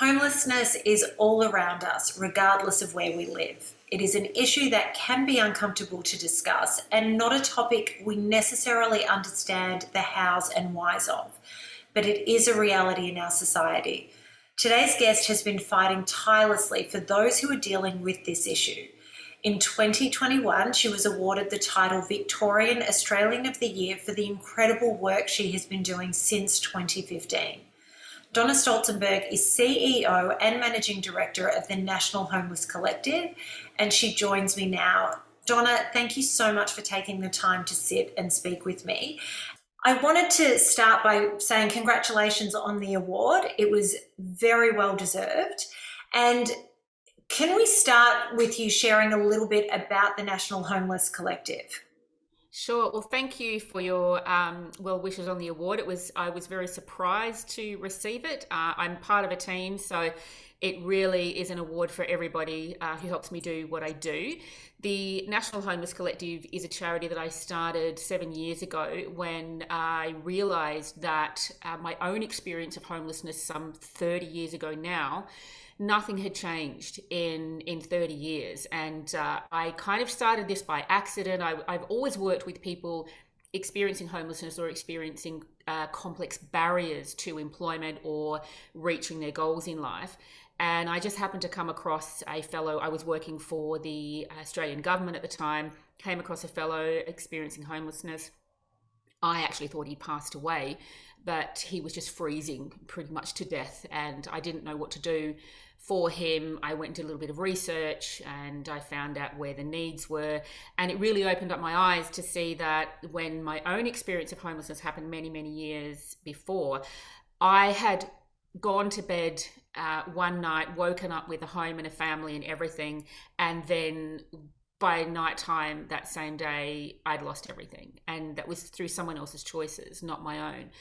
Homelessness is all around us, regardless of where we live. It is an issue that can be uncomfortable to discuss and not a topic we necessarily understand the hows and whys of, but it is a reality in our society. Today's guest has been fighting tirelessly for those who are dealing with this issue. In 2021, she was awarded the title Victorian Australian of the Year for the incredible work she has been doing since 2015. Donna Stolzenberg is CEO and Managing Director of the National Homeless Collective, and she joins me now. Donna, thank you so much for taking the time to sit and speak with me. I wanted to start by saying congratulations on the award. It was very well deserved. And can we start with you sharing a little bit about the National Homeless Collective? Sure. Well, thank you for your well wishes on the award. I was very surprised to receive it. I'm part of a team, so it really is an award for everybody who helps me do what I do. The National Homeless Collective is a charity that I started 7 years ago when I realised that my own experience of homelessness some 30 years ago now, nothing had changed in 30 years. And I kind of started this by accident. I've always worked with people experiencing homelessness or experiencing complex barriers to employment or reaching their goals in life. And I just happened to come across a fellow. I was working for the Australian government at the time, came across a fellow experiencing homelessness. I actually thought he'd passed away, but he was just freezing pretty much to death, and I didn't know what to do for him. I went and did a little bit of research and I found out where the needs were, and it really opened up my eyes to see that when my own experience of homelessness happened many, many years before, I had gone to bed one night, woken up with a home and a family and everything, and then by nighttime that same day, I'd lost everything. And that was through someone else's choices, not my own.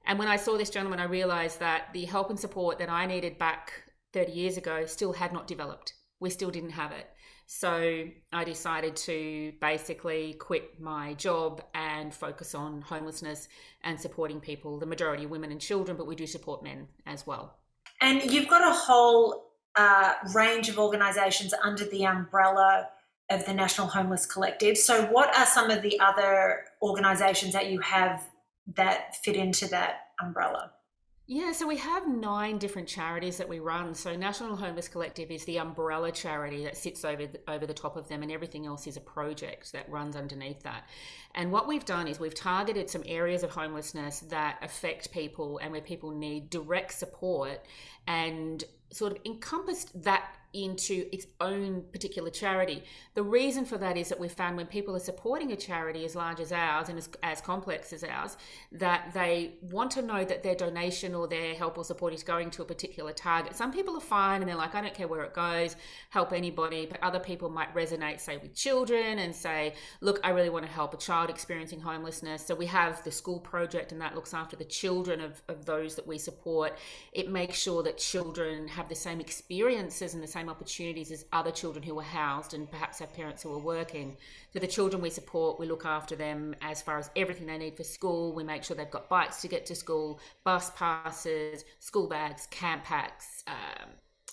And when I saw this gentleman, I realized that the help and support that I needed back 30 years ago still had not developed. We still didn't have it. So I decided to basically quit my job and focus on homelessness and supporting people, the majority of women and children, but we do support men as well. And you've got a whole range of organisations under the umbrella of the National Homeless Collective. So what are some of the other organisations that you have that fit into that umbrella? Yeah, so we have 9 different charities that we run. So National Homeless Collective is the umbrella charity that sits over the top of them, and everything else is a project that runs underneath that. And what we've done is we've targeted some areas of homelessness that affect people and where people need direct support, and sort of encompassed that into its own particular charity. The reason for that is that we've found when people are supporting a charity as large as ours and as complex as ours, that they want to know that their donation or their help or support is going to a particular target. Some people are fine and they're like, I don't care where it goes, help anybody. But other people might resonate, say, with children and say, look, I really want to help a child experiencing homelessness. So we have the school project, and that looks after the children of those that we support. It makes sure that children have the same experiences and the same opportunities as other children who are housed and perhaps have parents who are working. So the children we support, we look after them as far as everything they need for school. We make sure they've got bikes to get to school, bus passes, school bags, camp packs,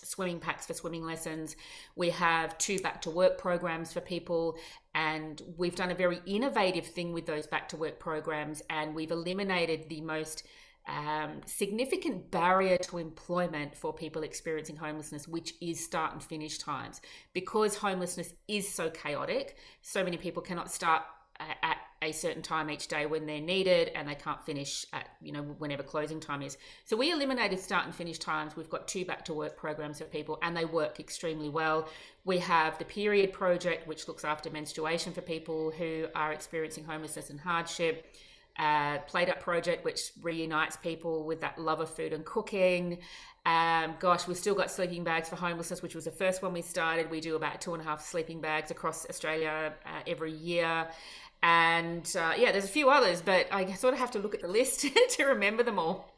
swimming packs for swimming lessons. We have 2 back to work programs for people, and we've done a very innovative thing with those back to work programs, and we've eliminated the most significant barrier to employment for people experiencing homelessness, which is start and finish times. Because homelessness is so chaotic, so many people cannot start at a certain time each day when they're needed, and they can't finish at whenever closing time is. So we eliminated start and finish times. We've got 2 back to work programs for people, and they work extremely well. We have the Period Project, which looks after menstruation for people who are experiencing homelessness and hardship. Plate Up Project, which reunites people with that love of food and cooking. We've still got sleeping bags for homelessness, which was the first one we started. We do about 2.5 sleeping bags across Australia every year. And there's a few others, but I sort of have to look at the list to remember them all.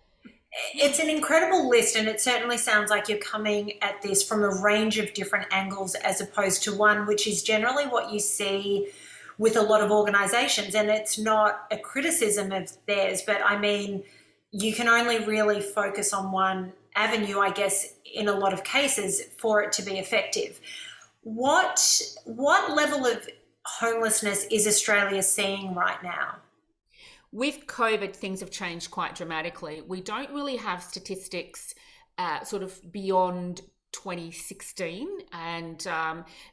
It's an incredible list, and it certainly sounds like you're coming at this from a range of different angles as opposed to one, which is generally what you see with a lot of organisations. And it's not a criticism of theirs, but I mean, you can only really focus on one avenue, I guess, in a lot of cases for it to be effective. What level of homelessness is Australia seeing right now? With COVID, things have changed quite dramatically. We don't really have statistics sort of beyond 2016, and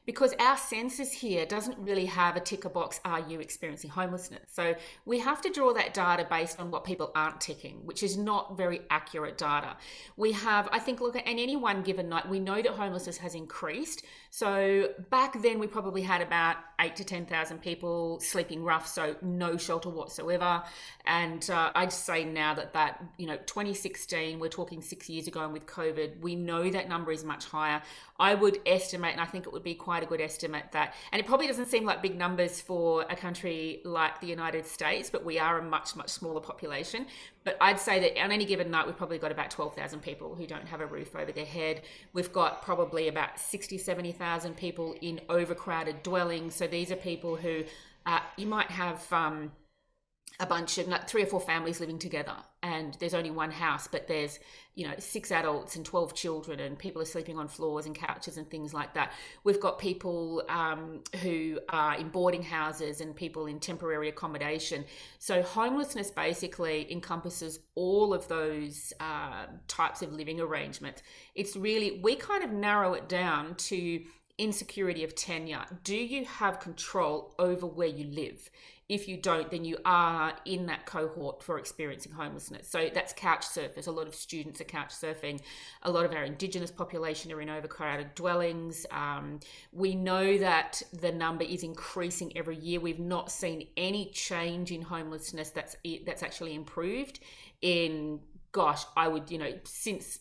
because our census here doesn't really have a ticker box, are you experiencing homelessness? So we have to draw that data based on what people aren't ticking, which is not very accurate data. We have, I think, look at any one given night, we know that homelessness has increased. So back then we probably had about 8 to 10,000 people sleeping rough, so no shelter whatsoever. And I'd say now that 2016, we're talking 6 years ago, and with COVID, we know that number is much higher. I would estimate, and I think it would be quite a good estimate, that, and it probably doesn't seem like big numbers for a country like the United States, but we are a much, much smaller population. But I'd say that on any given night, we've probably got about 12,000 people who don't have a roof over their head. We've got probably about 60, 70,000 people in overcrowded dwellings. So these are people who you might have a bunch of 3 or 4 families living together, and there's only one house, but there's 6 adults and 12 children, and people are sleeping on floors and couches and things like that. We've got people who are in boarding houses and people in temporary accommodation. So homelessness basically encompasses all of those types of living arrangements. It's really, we kind of narrow it down to insecurity of tenure. Do you have control over where you live? If you don't, then you are in that cohort for experiencing homelessness. So that's couch surfers. A lot of students are couch surfing. A lot of our Indigenous population are in overcrowded dwellings. We know that the number is increasing every year. We've not seen any change in homelessness that's actually improved in, since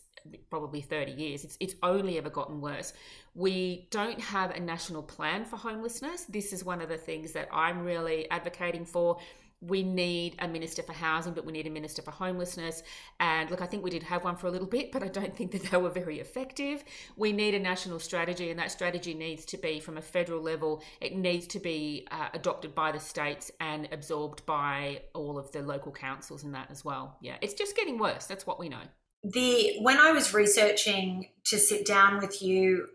probably 30 years. It's only ever gotten worse. We don't have a national plan for homelessness. This is one of the things that I'm really advocating for. We need a minister for housing, but we need a minister for homelessness. And look, I think we did have one for a little bit, but I don't think that they were very effective. We need a national strategy, and that strategy needs to be from a federal level. It needs to be adopted by the states and absorbed by all of the local councils and that as well. Yeah, it's just getting worse. That's what we know. When I was researching to sit down with you,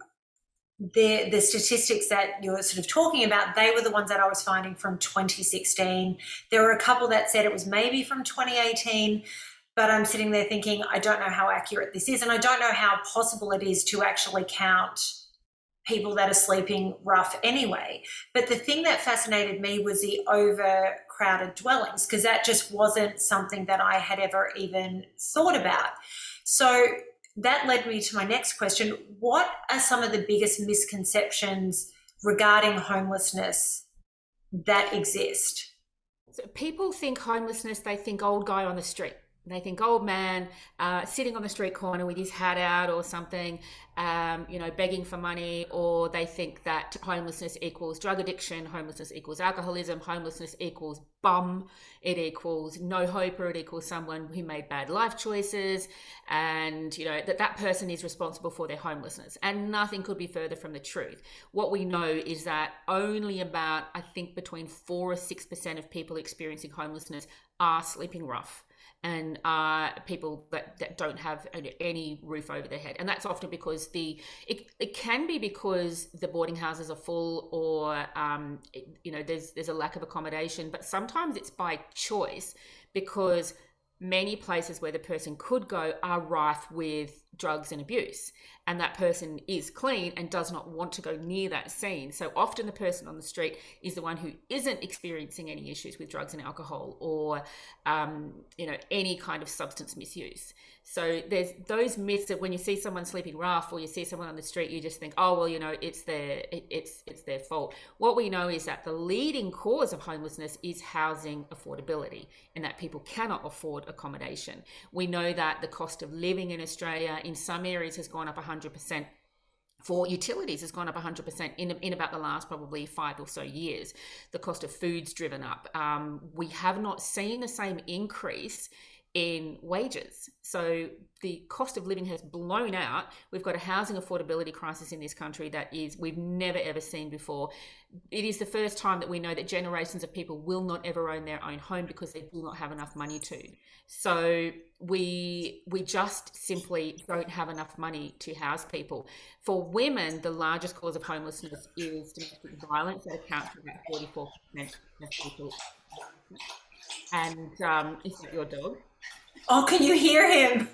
the statistics that you're sort of talking about, they were the ones that I was finding from 2016. There were a couple that said it was maybe from 2018, but I'm sitting there thinking, I don't know how accurate this is, and I don't know how possible it is to actually count people that are sleeping rough anyway. But the thing that fascinated me was the overcrowded dwellings, because that just wasn't something that I had ever even thought about. So that led me to my next question. What are some of the biggest misconceptions regarding homelessness that exist? So people think homelessness, they think old guy on the street. They think old man sitting on the street corner with his hat out or something, begging for money, or they think that homelessness equals drug addiction, homelessness equals alcoholism, homelessness equals bum, it equals no hope, or it equals someone who made bad life choices, and that person is responsible for their homelessness. And nothing could be further from the truth. What we know is that only about, I think, between 4 or 6% of people experiencing homelessness are sleeping rough, and people that don't have any roof over their head. And that's often because it can be because the boarding houses are full, or there's a lack of accommodation, but sometimes it's by choice, because many places where the person could go are rife with drugs and abuse, and that person is clean and does not want to go near that scene. So often the person on the street is the one who isn't experiencing any issues with drugs and alcohol, or any kind of substance misuse. So there's those myths that when you see someone sleeping rough or you see someone on the street, you just think, oh well, it's their fault. What we know is that the leading cause of homelessness is housing affordability, and that people cannot afford accommodation. We know that the cost of living in Australia in some areas has gone up 100%. For utilities has gone up 100% in about the last probably 5 or so years. The cost of food's driven up. We have not seen the same increase in wages. So the cost of living has blown out. We've got a housing affordability crisis in this country that is we've never ever seen before. It is the first time that we know that generations of people will not ever own their own home because they do not have enough money to. So we just simply don't have enough money to house people. For women, the largest cause of homelessness is domestic violence. That accounts for about 44% of people. And is that your dog? Oh, can you hear him?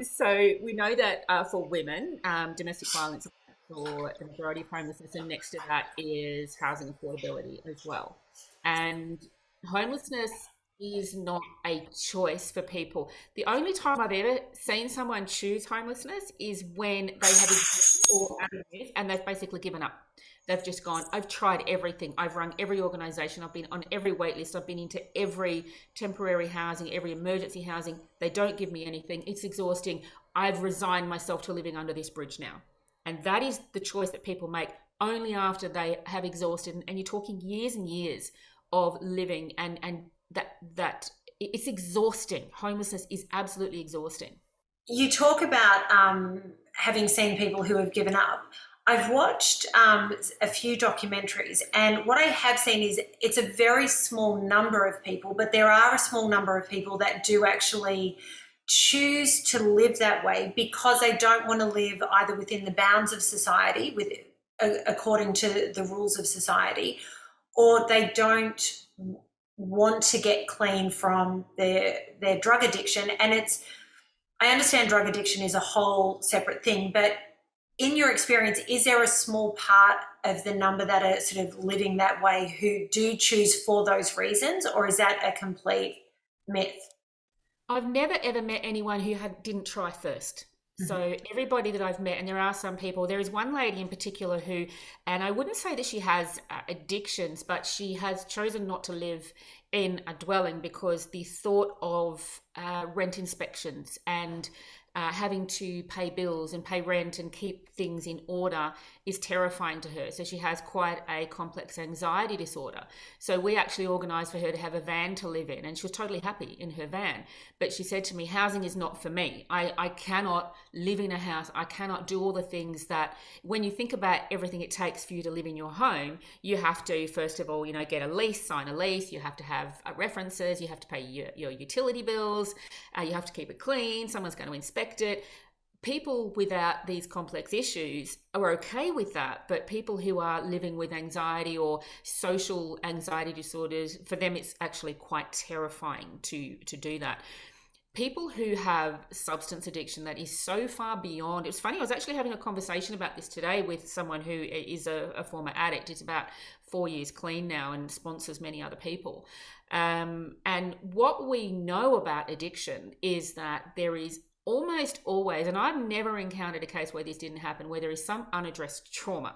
So we know that for women, domestic violence for the majority of homelessness, and next to that is housing affordability as well. And homelessness is not a choice for people. The only time I've ever seen someone choose homelessness is when they have existed all avenues and they've basically given up. They've just gone, I've tried everything. I've run every organisation. I've been on every wait list. I've been into every temporary housing, every emergency housing. They don't give me anything. It's exhausting. I've resigned myself to living under this bridge now. And that is the choice that people make only after they have exhausted. And you're talking years and years of living, and that it's exhausting. Homelessness is absolutely exhausting. You talk about having seen people who have given up. I've watched a few documentaries, and what I have seen is it's a very small number of people, but there are a small number of people that do actually choose to live that way because they don't want to live either within the bounds of society, according to the rules of society, or they don't want to get clean from their drug addiction. And I understand drug addiction is a whole separate thing, but in your experience, is there a small part of the number that are sort of living that way who do choose for those reasons, or is that a complete myth? I've never ever met anyone who didn't try first. So everybody that I've met, and there are some people, there is one lady in particular who, and I wouldn't say that she has addictions, but she has chosen not to live in a dwelling because the thought of rent inspections and having to pay bills and pay rent and keep things in order is terrifying to her. So she has quite a complex anxiety disorder. So we actually organised for her to have a van to live in, and she was totally happy in her van. But she said to me, housing is not for me. I cannot live in a house. I cannot do all the things that, when you think about everything it takes for you to live in your home, you have to, first of all, get a lease, sign a lease. You have to have references. You have to pay your utility bills. You have to keep it clean. Someone's going to inspect it. People without these complex issues are okay with that, but people who are living with anxiety or social anxiety disorders, for them it's actually quite terrifying to do that. People who have substance addiction that is so far beyond, it's funny, I was actually having a conversation about this today with someone who is a former addict. It's about 4 years clean now and sponsors many other people. And what we know about addiction is that there is almost always, and I've never encountered a case where this didn't happen, where there is some unaddressed trauma.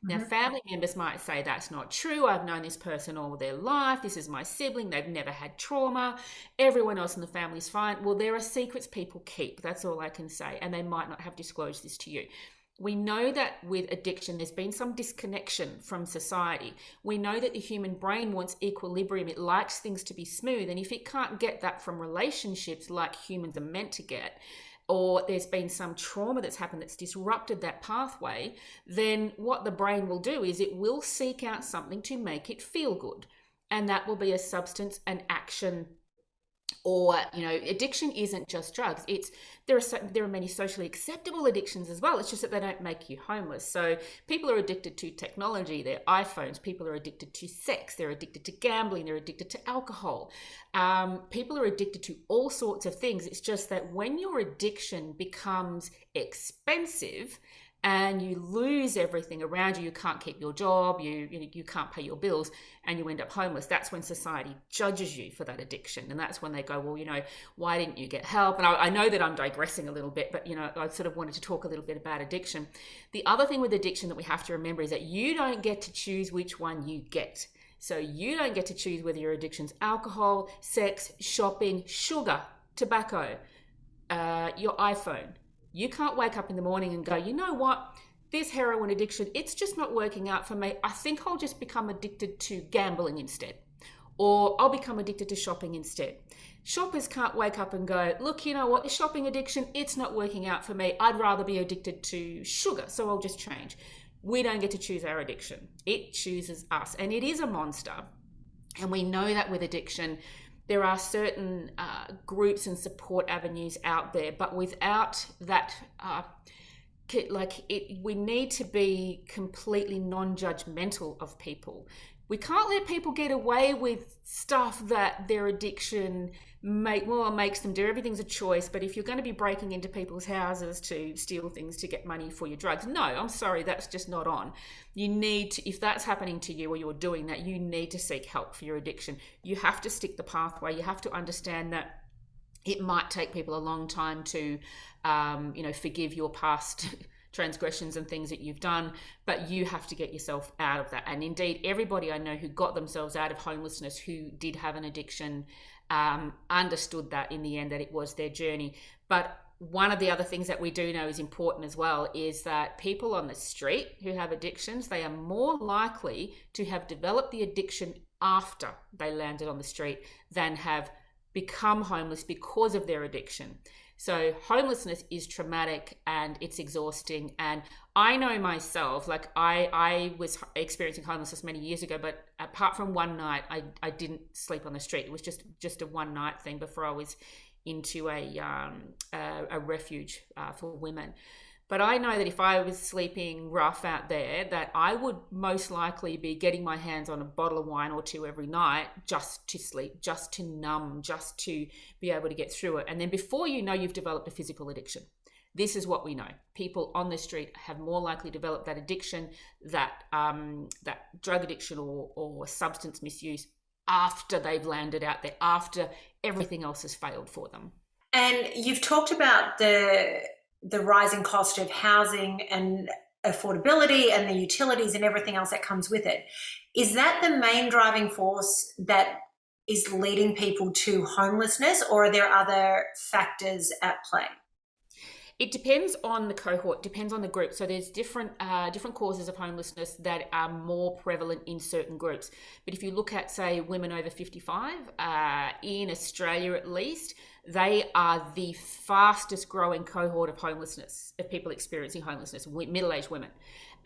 Now, family members might say that's not true. I've known this person all their life. This is my sibling. They've never had trauma. Everyone else in the family's fine. Well, there are secrets people keep. That's all I can say. And they might not have disclosed this to you. We know that with addiction, there's been some disconnection from society. We know that the human brain wants equilibrium. It likes things to be smooth. And if it can't get that from relationships like humans are meant to get, or there's been some trauma that's happened that's disrupted that pathway, then what the brain will do is it will seek out something to make it feel good. And that will be a substance, an action, or addiction isn't just drugs. There are many socially acceptable addictions as well. It's just that they don't make you homeless. So people are addicted to technology, their iPhones. People are addicted to sex. They're addicted to gambling. They're addicted to alcohol. People are addicted to all sorts of things. It's just that when your addiction becomes expensive and you lose everything around you, you can't keep your job, you can't pay your bills, and you end up homeless. That's when society judges you for that addiction. And that's when they go, well, why didn't you get help? And I know that I'm digressing a little bit, but, I sort of wanted to talk a little bit about addiction. The other thing with addiction that we have to remember is that you don't get to choose which one you get. So you don't get to choose whether your addiction's alcohol, sex, shopping, sugar, tobacco, your iPhone. You can't wake up in the morning and go, you know what, this heroin addiction, it's just not working out for me. I think I'll just become addicted to gambling instead. or I'll become addicted to shopping instead. Shoppers can't wake up and go, look, you know what, the shopping addiction, it's not working out for me. I'd rather be addicted to sugar, so I'll just change. We don't get to choose our addiction. It chooses us, and it is a monster. And we know that with addiction, there are certain groups and support avenues out there, but without that, we need to be completely non-judgmental of people. We can't let people get away with stuff that their addiction makes them do. Everything's a choice, but if you're going to be breaking into people's houses to steal things to get money for your drugs, no, I'm sorry, that's just not on. You need to, if that's happening to you or you're doing that, you need to seek help for your addiction. You have to stick the pathway. You have to understand that it might take people a long time to, forgive your past transgressions and things that you've done, but you have to get yourself out of that. And indeed, everybody I know who got themselves out of homelessness, who did have an addiction, understood that in the end, that it was their journey. But one of the other things that we do know is important as well is that people on the street who have addictions, they are more likely to have developed the addiction after they landed on the street than have become homeless because of their addiction. So homelessness is traumatic and it's exhausting. And I know myself, like I was experiencing homelessness many years ago, but apart from one night, I didn't sleep on the street. It was just a one night thing before I was into a refuge for women. But I know that if I was sleeping rough out there, that I would most likely be getting my hands on a bottle of wine or two every night just to sleep, just to numb, just to be able to get through it. And then before you know, you've developed a physical addiction. This is what we know. People on the street have more likely developed that addiction, that drug addiction or substance misuse after they've landed out there, after everything else has failed for them. And you've talked about the rising cost of housing and affordability and the utilities and everything else that comes with it. Is that the main driving force that is leading people to homelessness, or are there other factors at play? It depends on the cohort, depends on the group. So there's different causes of homelessness that are more prevalent in certain groups. But if you look at, say, women over 55, in Australia at least, they are the fastest growing cohort of homelessness, of people experiencing homelessness, middle-aged women.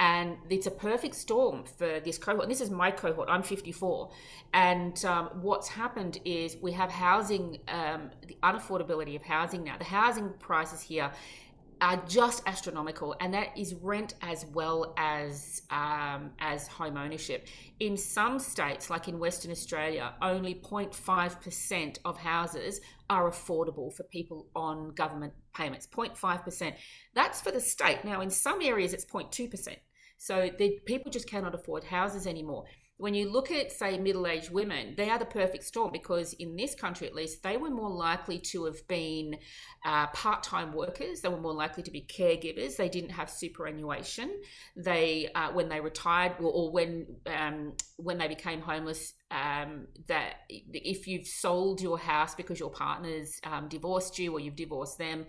And it's a perfect storm for this cohort. And this is my cohort, I'm 54. And what's happened is we have housing, the unaffordability of housing now. The housing prices here are just astronomical, and that is rent as well as home ownership. In some states, like in Western Australia, only 0.5% of houses are affordable for people on government payments. 0.5%. That's for the state. Now, in some areas, it's 0.2%. So people just cannot afford houses anymore. When you look at, say, middle-aged women, they are the perfect storm because in this country, at least, they were more likely to have been part-time workers. They were more likely to be caregivers. They didn't have superannuation. They, when they retired or when they became homeless, that if you've sold your house because your partner's divorced you or you've divorced them,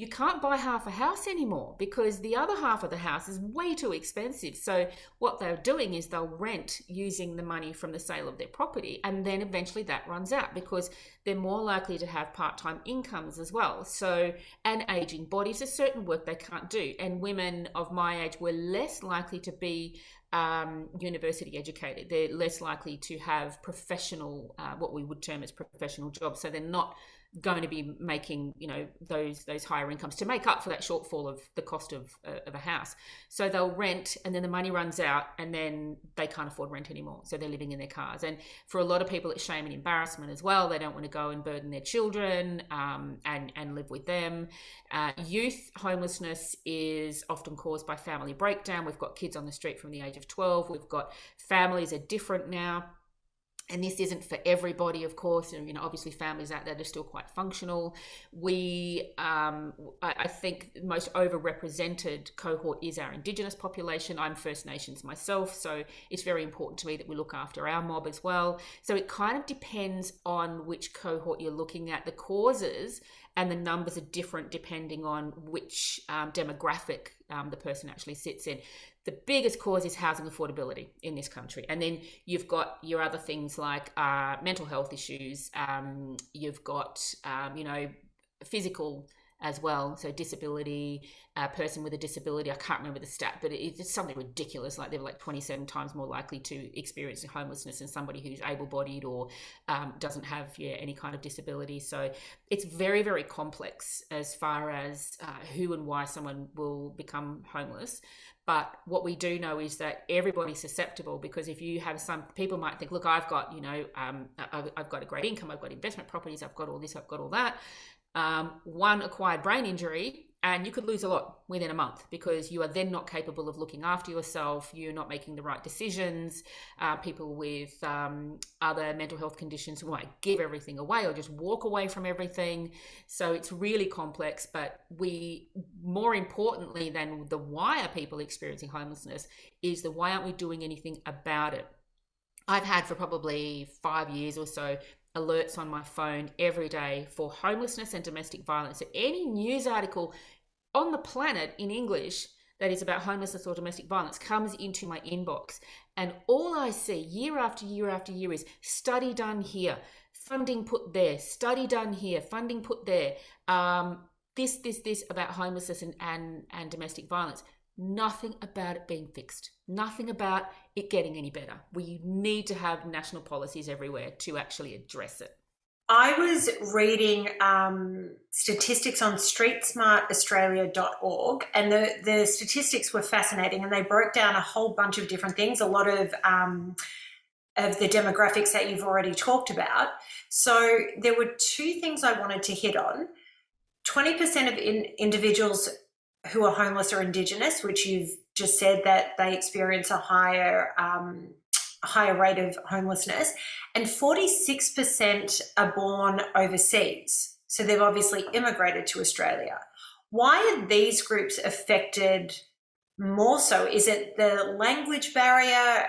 you can't buy half a house anymore because the other half of the house is way too expensive. So what they're doing is they'll rent using the money from the sale of their property, and then eventually that runs out because they're more likely to have part-time incomes as well. So, and aging bodies, there's certain work they can't do. And women of my age were less likely to be university educated. They're less likely to have professional, what we would term as professional jobs. So they're not going to be making, those higher incomes to make up for that shortfall of the cost of a house. So they'll rent, and then the money runs out, and then they can't afford rent anymore. So they're living in their cars. And for a lot of people, it's shame and embarrassment as well. They don't want to go and burden their children and live with them. Youth homelessness is often caused by family breakdown. We've got kids on the street from the age of 12. We've got families are different now. And this isn't for everybody, of course. And, obviously families out there that are still quite functional. I think the most overrepresented cohort is our Indigenous population. I'm First Nations myself, so it's very important to me that we look after our mob as well. So it kind of depends on which cohort you're looking at. The causes and the numbers are different depending on which demographic the person actually sits in. The biggest cause is housing affordability in this country. And then you've got your other things like mental health issues. You've got, physical as well. So disability, a person with a disability, I can't remember the stat, but it's something ridiculous. Like they're like 27 times more likely to experience homelessness than somebody who's able-bodied or doesn't have any kind of disability. So it's very, very complex as far as who and why someone will become homeless. But what we do know is that everybody's susceptible, because if you have some people might think, look, I've got, I've got a great income, I've got investment properties, I've got all this, I've got all that. One acquired brain injury, and you could lose a lot within a month because you are then not capable of looking after yourself. You're not making the right decisions. People with other mental health conditions might give everything away or just walk away from everything. So it's really complex, but more importantly than the why are people experiencing homelessness is the why aren't we doing anything about it? I've had for probably 5 years or so alerts on my phone every day for homelessness and domestic violence. So any news article on the planet in English that is about homelessness or domestic violence comes into my inbox. And all I see year after year after year is study done here, funding put there, study done here, funding put there, this about homelessness and domestic violence. Nothing about it being fixed. Nothing about it getting any better. We need to have national policies everywhere to actually address it. I was reading statistics on streetsmartaustralia.org, and the statistics were fascinating, and they broke down a whole bunch of different things, a lot of the demographics that you've already talked about. So there were two things I wanted to hit on. 20% of individuals who are homeless are Indigenous, which you've just said that they experience a higher rate of homelessness, and 46% are born overseas. So they've obviously immigrated to Australia. Why are these groups affected more so? Is it the language barrier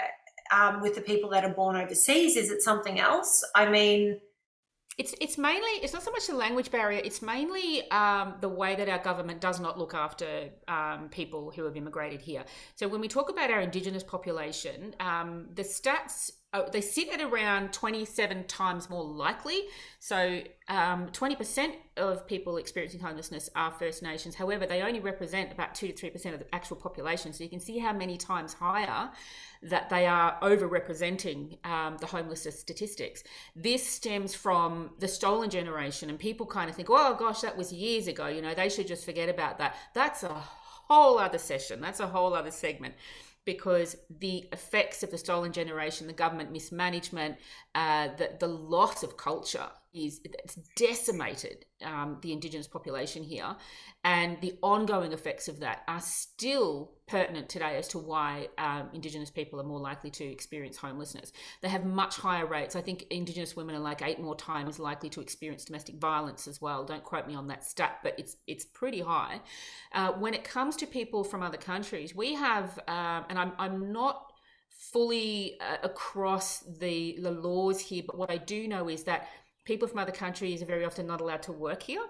with the people that are born overseas? Is it something else? I mean, it's mainly, it's not so much the language barrier, it's mainly the way that our government does not look after people who have immigrated here. So when we talk about our Indigenous population, the stats, they sit at around 27 times more likely. So 20% of people experiencing homelessness are First Nations. However, they only represent about 2 to 3% of the actual population. So you can see how many times higher that they are overrepresenting the homelessness statistics. This stems from the stolen generation, and people kind of think, oh gosh, that was years ago, they should just forget about that. That's a whole other session. That's a whole other segment. Because the effects of the stolen generation, the government mismanagement, the loss of culture it's decimated the Indigenous population here, and the ongoing effects of that are still pertinent today as to why Indigenous people are more likely to experience homelessness. They have much higher rates. I think Indigenous women are like 8 more times likely to experience domestic violence as well. Don't quote me on that stat, but it's pretty high. When it comes to people from other countries, we have, and I'm not fully across the laws here, but what I do know is that people from other countries are very often not allowed to work here.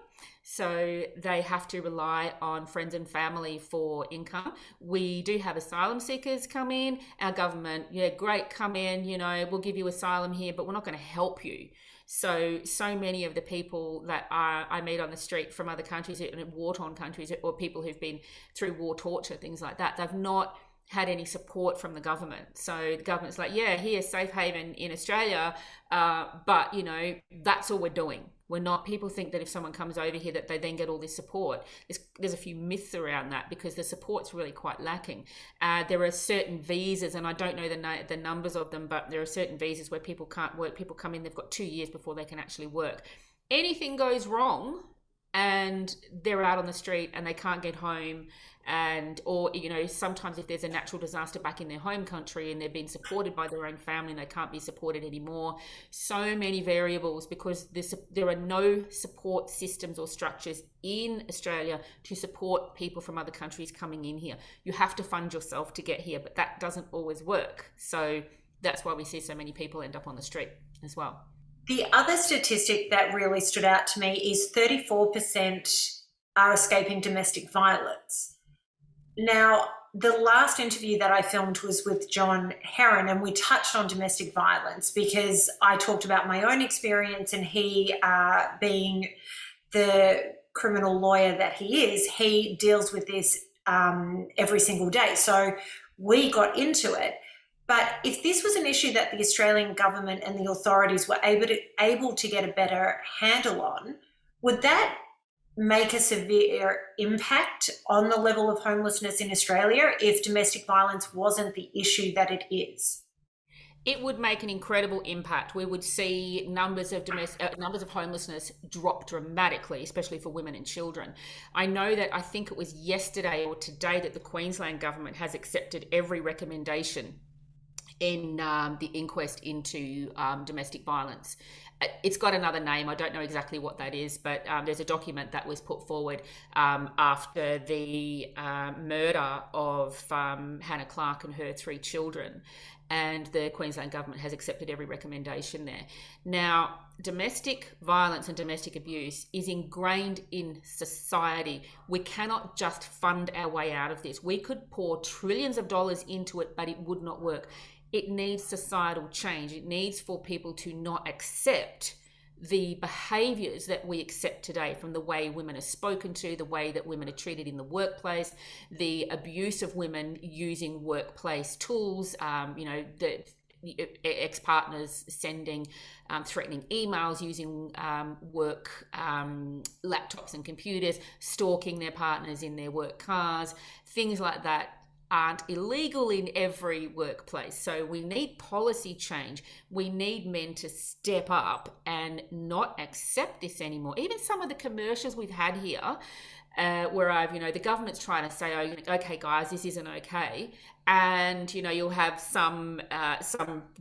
So they have to rely on friends and family for income. We do have asylum seekers come in. Our government, great, come in, we'll give you asylum here, but we're not going to help you. So many of the people that I meet on the street from other countries, war-torn countries, or people who've been through war torture, things like that, they've not had any support from the government. So the government's like, yeah, here's safe haven in Australia, but that's all we're doing. We're not, people think that if someone comes over here that they then get all this support. There's a few myths around that because the support's really quite lacking. There are certain visas, and I don't know the numbers of them, but there are certain visas where people can't work. People come in, they've got 2 years before they can actually work. Anything goes wrong and they're out on the street and they can't get home, or sometimes if there's a natural disaster back in their home country and they've been supported by their own family and they can't be supported anymore. So many variables because there are no support systems or structures in Australia to support people from other countries coming in here. You have to fund yourself to get here, but that doesn't always work. So that's why we see so many people end up on the street as well. The other statistic that really stood out to me is 34% are escaping domestic violence. Now, the last interview that I filmed was with John Heron, and we touched on domestic violence because I talked about my own experience, and he, being the criminal lawyer that he is, he deals with this every single day. So we got into it. But if this was an issue that the Australian government and the authorities were able to get a better handle on, would that make a severe impact on the level of homelessness in Australia if domestic violence wasn't the issue that it is? It would make an incredible impact. We would see numbers of homelessness drop dramatically, especially for women and children. I know that I think it was yesterday or today that the Queensland government has accepted every recommendation in the inquest into domestic violence. It's got another name. I don't know exactly what that is, but there's a document that was put forward after the murder of Hannah Clark and her 3 children. And the Queensland government has accepted every recommendation there. Now, domestic violence and domestic abuse is ingrained in society. We cannot just fund our way out of this. We could pour trillions of dollars into it, but it would not work. It needs societal change. It needs for people to not accept the behaviours that we accept today, from the way women are spoken to, the way that women are treated in the workplace, the abuse of women using workplace tools, the ex-partners sending threatening emails, using work laptops and computers, stalking their partners in their work cars, things like that aren't illegal in every workplace. So we need policy change. We need men to step up and not accept this anymore. Even some of the commercials we've had here, where the government's trying to say, okay, guys, this isn't okay. And, you'll have some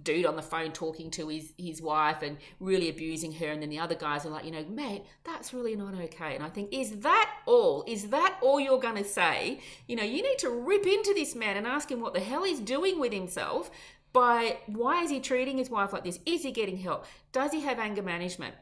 dude on the phone talking to his wife and really abusing her. And then the other guys are like, mate, that's really not okay. And I think, is that all? Is that all you're going to say? You need to rip into this man and ask him what the hell he's doing with himself. Why is he treating his wife like this? Is he getting help? Does he have anger management,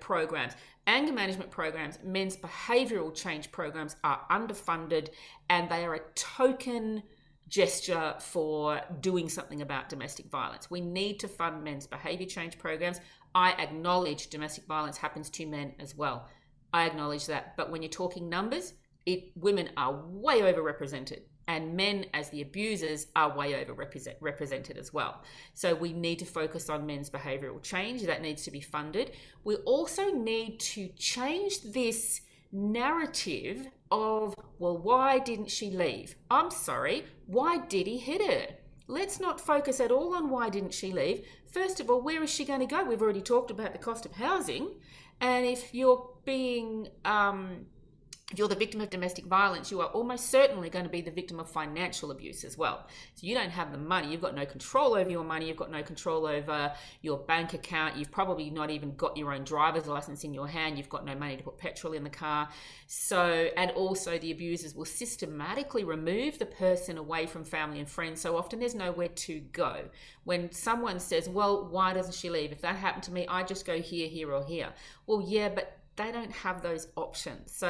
programs? Anger management programs, men's behavioural change programs are underfunded, and they are a token gesture for doing something about domestic violence. We need to fund men's behaviour change programs. I acknowledge domestic violence happens to men as well. I acknowledge that. But when you're talking numbers, women are way overrepresented, and men as the abusers are way overrepresented as well. So we need to focus on men's behavioural change. That needs to be funded. We also need to change this narrative of, well, why didn't she leave? I'm sorry, why did he hit her? Let's not focus at all on why didn't she leave. First of all, where is she going to go? We've already talked about the cost of housing. And if you're if you're the victim of domestic violence, you are almost certainly going to be the victim of financial abuse as well. So you don't have the money. You've got no control over your money. You've got no control over your bank account. You've probably not even got your own driver's license in your hand. You've got no money to put petrol in the car. And also the abusers will systematically remove the person away from family and friends. So often there's nowhere to go. When someone says, well, why doesn't she leave? If that happened to me, I just go here, here, or here. Well, yeah, but they don't have those options.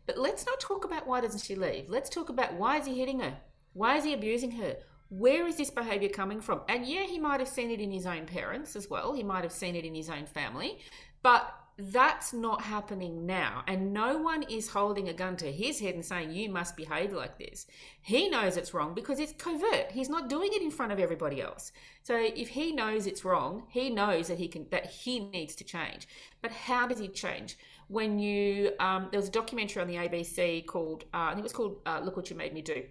But let's not talk about why doesn't she leave. Let's talk about, why is he hitting her? Why is he abusing her? Where is this behavior coming from? And yeah, he might have seen it in his own parents as well. He might have seen it in his own family, but that's not happening now. And no one is holding a gun to his head and saying, you must behave like this. He knows it's wrong because it's covert. He's not doing it in front of everybody else. So if he knows it's wrong, he knows that he needs to change. But how does he change? When there was a documentary on the ABC called, I think it was called Look What You Made Me Do.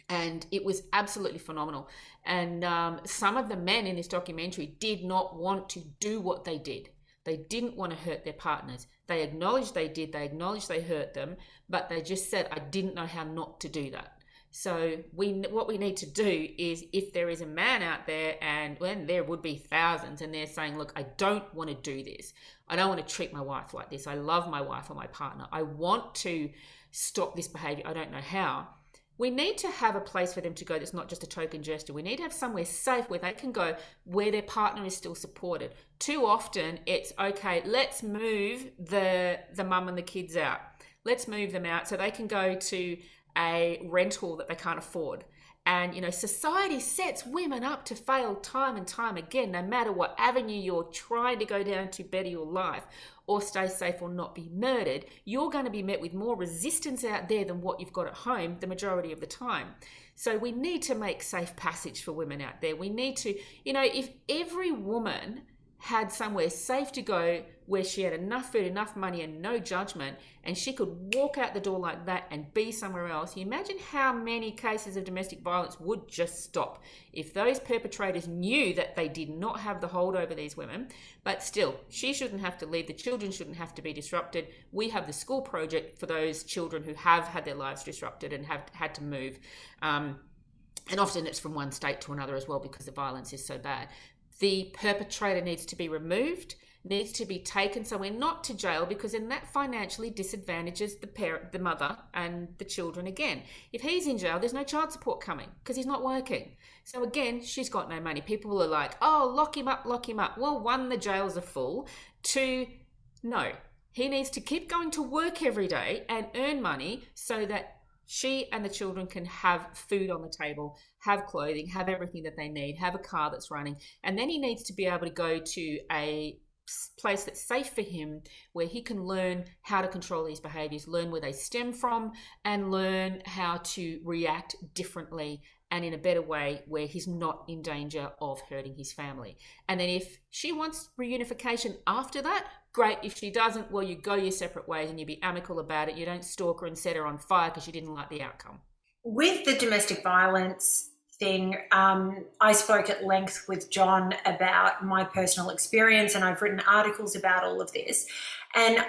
And it was absolutely phenomenal. And some of the men in this documentary did not want to do what they did. They didn't want to hurt their partners. They acknowledged they did. They acknowledged they hurt them, but they just said, I didn't know how not to do that. So what we need to do is, if there is a man out there, and when there would be thousands, and they're saying, look, I don't want to do this. I don't want to treat my wife like this. I love my wife or my partner. I want to stop this behavior. I don't know how. we need to have a place for them to go that's not just a token gesture. We need to have somewhere safe where they can go, where their partner is still supported. Too often it's, okay, let's move the mum and the kids out. Let's move them out so they can go to a rental that they can't afford. And, society sets women up to fail time and time again, no matter what avenue you're trying to go down to better your life or stay safe or not be murdered. You're going to be met with more resistance out there than what you've got at home the majority of the time. So we need to make safe passage for women out there. We need to, if every woman had somewhere safe to go where she had enough food, enough money and no judgment, and she could walk out the door like that and be somewhere else, you imagine how many cases of domestic violence would just stop if those perpetrators knew that they did not have the hold over these women. But still, she shouldn't have to leave. The children shouldn't have to be disrupted. We have the school project for those children who have had their lives disrupted and have had to move. And often it's from one state to another as well because the violence is so bad. The perpetrator needs to be removed, needs to be taken somewhere, not to jail, because then that financially disadvantages the parent, the mother and the children again. If he's in jail, there's no child support coming because he's not working. So again, she's got no money. People are like, oh, lock him up, lock him up. Well, one, the jails are full. Two, no. He needs to keep going to work every day and earn money so that she and the children can have food on the table, have clothing, have everything that they need, have a car that's running. And then he needs to be able to go to a place that's safe for him where he can learn how to control these behaviors, learn where they stem from, and learn how to react differently and in a better way where he's not in danger of hurting his family. And then if she wants reunification after that, great. If she doesn't, well, you go your separate ways and you be amicable about it. You don't stalk her and set her on fire because you didn't like the outcome. With the domestic violence thing, I spoke at length with John about my personal experience, and I've written articles about all of this. And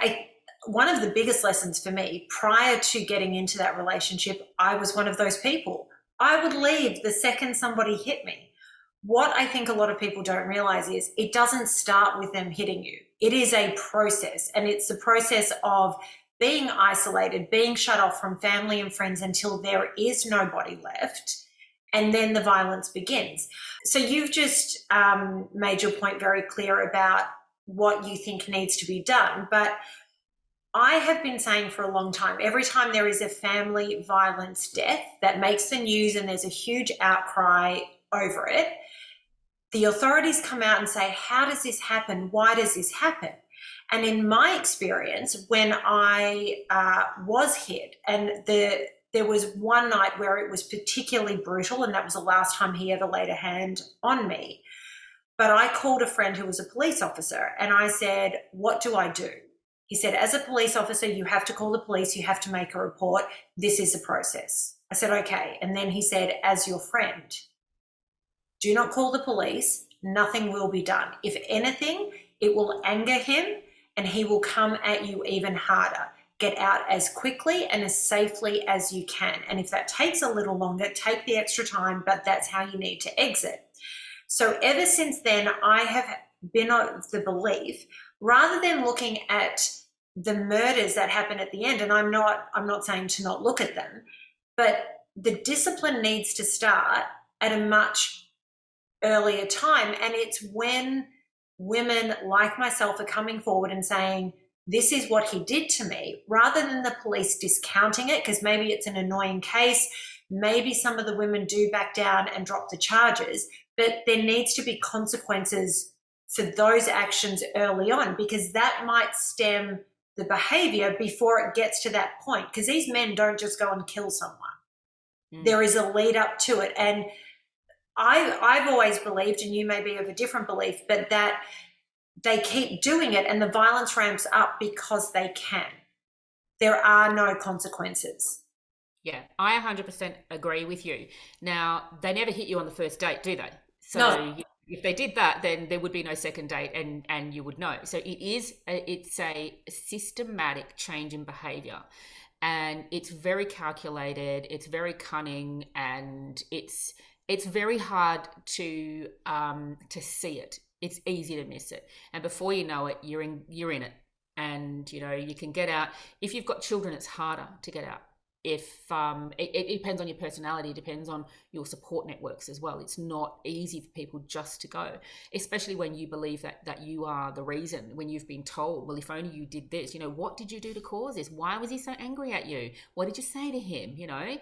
one of the biggest lessons for me prior to getting into that relationship, I was one of those people. I would leave the second somebody hit me. What I think a lot of people don't realize is it doesn't start with them hitting you. It is a process, and it's the process of being isolated, being shut off from family and friends until there is nobody left, and then the violence begins. So you've just made your point very clear about what you think needs to be done, but I have been saying for a long time, every time there is a family violence death that makes the news and there's a huge outcry over it, the authorities come out and say, how does this happen? Why does this happen? And in my experience, when I was hit, and there was one night where it was particularly brutal, and that was the last time he ever laid a hand on me. But I called a friend who was a police officer and I said, what do I do? He said, as a police officer, you have to call the police, you have to make a report. This is the process. I said, okay. And then he said, as your friend, do not call the police. Nothing will be done. If anything, it will anger him and he will come at you even harder. Get out as quickly and as safely as you can. And if that takes a little longer, take the extra time, but that's how you need to exit. So ever since then, I have been of the belief, rather than looking at the murders that happen at the end, and I'm not saying to not look at them, but the discipline needs to start at a much earlier time. And it's when women like myself are coming forward and saying, this is what he did to me, rather than the police discounting it, because maybe it's an annoying case, maybe some of the women do back down and drop the charges, but there needs to be consequences for those actions early on, because that might stem the behavior before it gets to that point, because these men don't just go and kill someone. There is a lead up to it. And I've always believed, and you may be of a different belief, but that they keep doing it and the violence ramps up because they can. There are no consequences. Yeah, I 100% agree with you. Now, they never hit you on the first date, do they? So No. If they did that, then there would be no second date, and you would know. So it's a systematic change in behavior, and it's very calculated, it's very cunning, and it's very hard to see it. It's easy to miss it, and before you know it, you're in it. And you can get out. If you've got children, it's harder to get out. if it depends on your personality, it depends on your support networks as well. It's not easy for people just to go, especially when you believe that you are the reason, when you've been told, well, if only you did this, you know, what did you do to cause this? Why was he so angry at you? What did you say to him? You know,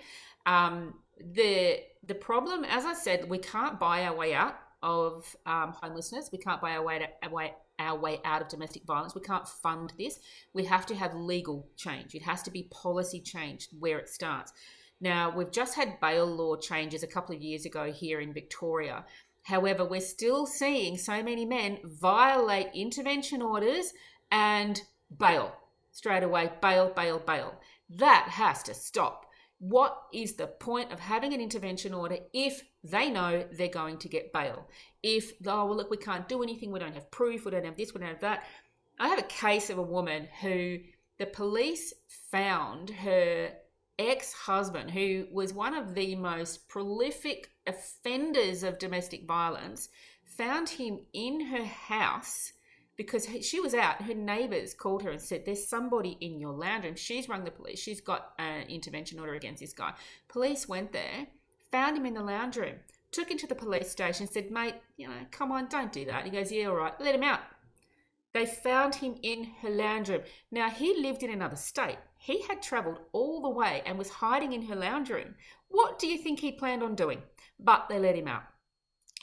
the problem, as I said, we can't buy our way out of homelessness. We can't buy our way out of domestic violence. We can't fund this. We have to have legal change. It has to be policy change where it starts. Now, we've just had bail law changes a couple of years ago here in Victoria. However, we're still seeing so many men violate intervention orders and bail straight away. Bail. That has to stop. What is the point of having an intervention order if they know they're going to get bail? If, oh, well, look, we can't do anything, we don't have proof, we don't have this, we don't have that. I have a case of a woman who the police found her ex-husband, who was one of the most prolific offenders of domestic violence, found him in her house because she was out. Her neighbours called her and said, there's somebody in your lounge room. She's rung the police. She's got an intervention order against this guy. Police went there, found him in the lounge room, took him to the police station, said, mate, you know, come on, don't do that. He goes, yeah, all right, let him out. They found him in her lounge room. Now, he lived in another state. He had travelled all the way and was hiding in her lounge room. What do you think he planned on doing? But they let him out.